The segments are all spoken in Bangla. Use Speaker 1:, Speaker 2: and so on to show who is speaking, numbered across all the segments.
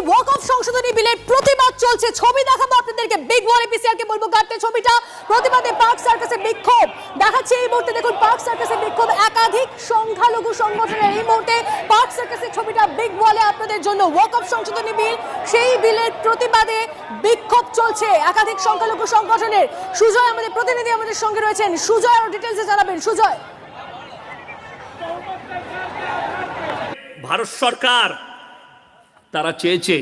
Speaker 1: ওয়াকফ সংশোধনী বিলের প্রতিবাদ চলছে। ছবি দেখাবো আপনাদেরকে, বিগ ওয়াল এপিসিআর কে বলবো কাটতে ছবিটা। প্রতিবাদে পার্ক সার্কাসে বিক্ষোভ দেখাচ্ছে এই মুহূর্তে। দেখুন পার্ক সার্কাসে বিক্ষোভ, একাধিক সংখ্যালঘু সংগঠনের এই মুহূর্তে পার্ক সার্কাসের ছবিটা বিগ ওয়ালে আপনাদের জন্য। ওয়াকফ সংশোধনী বিল, সেই বিলের প্রতিবাদে বিক্ষোভ চলছে একাধিক সংখ্যালঘু সংগঠনের। সুজয় আমাদের প্রতিনিধি আমাদের সঙ্গে রয়েছেন, সুজয় আরো ডিটেইলসে জানাবেন। সুজয়,
Speaker 2: ভারত সরকার তারা চেয়েছে,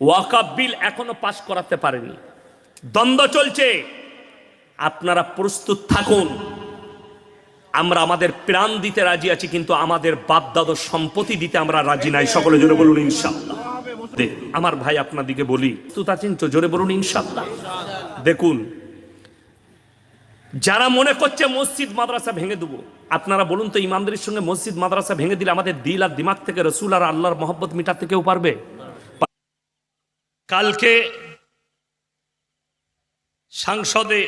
Speaker 2: ওয়াকফ বিল এখনো পাস করাতে পারেনি, দ্বন্দ্ব চলছে। আপনারা প্রস্তুত থাকুন, আমরা আমাদের প্রাণ দিতে রাজি আছি, কিন্তু আমাদের বাপ-দাদার সম্পত্তি দিতে আমরা রাজি নাই। সকলে জোরে বলুন ইনশাআল্লাহ। আমার ভাই আপনাদিকে বলি, প্রস্তুত আছেন তো? জোরে বলুন ইনশাআল্লাহ। দেখুন, যারা মনে করছে মসজিদ মাদ্রাসা ভেঙে দেবো, আপনারা বলুন তো, ইমানদারির সঙ্গে মসজিদ মাদ্রাসা ভেঙে দিলে আমাদের দিল আর দিমাগ থেকে রসুল আর আল্লাহর মহব্বত মিটাতে কেউ পারবে? কালকে সংসদে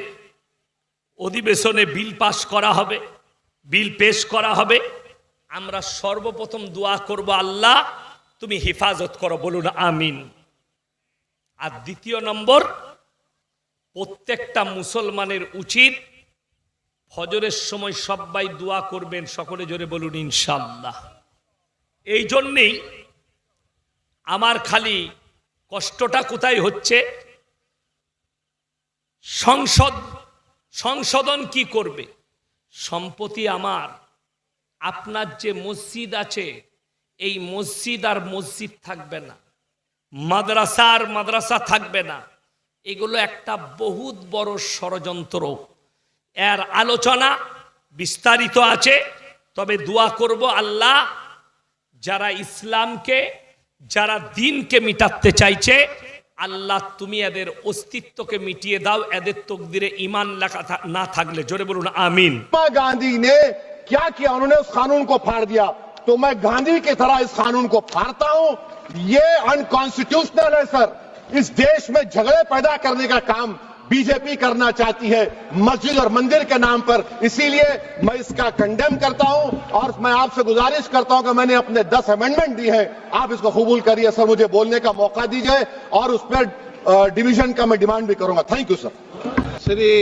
Speaker 2: অধিবেশনে বিল পাস করা হবে, বিল পেশ করা হবে। আমরা সর্বপ্রথম দোয়া করব, আল্লাহ তুমি হেফাজত করো, বলুন আমিন। আর দ্বিতীয় নম্বর, প্রত্যেকটা মুসলমানের উচিত ফজরের সময় সবাই দোয়া করবেন, সকলে জোরে বলুন ইনশাআল্লাহ। এই জন্যেই আমার খালি কষ্টটা কোথায় হচ্ছে, সংশোধন কি করবে? সম্প্রতি আমার আপনার যে মসজিদ আছে, এই মসজিদ আর মসজিদ থাকবে না, মাদ্রাসা আর মাদ্রাসা থাকবে না। এগুলো একটা বহুত বড় ষড়যন্ত্র। এর আলোচনা বিস্তারিত আছে, তবে দোয়া করব আল্লাহ যারা ইসলামকে, যারা দিনকে মিটাতে চাইছে, আল্লাহ তুমি এদের অস্তিত্বকে মিটিয়ে দাও, এদের তকদিরে ঈমান লেখা না থাকলে। জোরে বলুন আমিন।
Speaker 3: गांधी ने क्या किया, उन्होंने उस कानून को फाड़ दिया, तो मैं गांधी की तरह इस कानून को फाड़ता हूं। ये अनकॉन्स्टिट्यूशनल है सर। इस देश में झगड़े पैदा करने का काम बीजेपी करना चाहती है मस्जिद और मंदिर के नाम पर, इसीलिए मैं इसका कंडेम करता हूं। और मैं आपसे गुजारिश करता हूं कि मैंने अपने 10 अमेंडमेंट दी है, आप इसको कबूल करिए सर, मुझे बोलने का मौका दीजिए, और उस पर डिवीजन का मैं डिमांड भी करूंगा। Thank you sir.
Speaker 4: श्री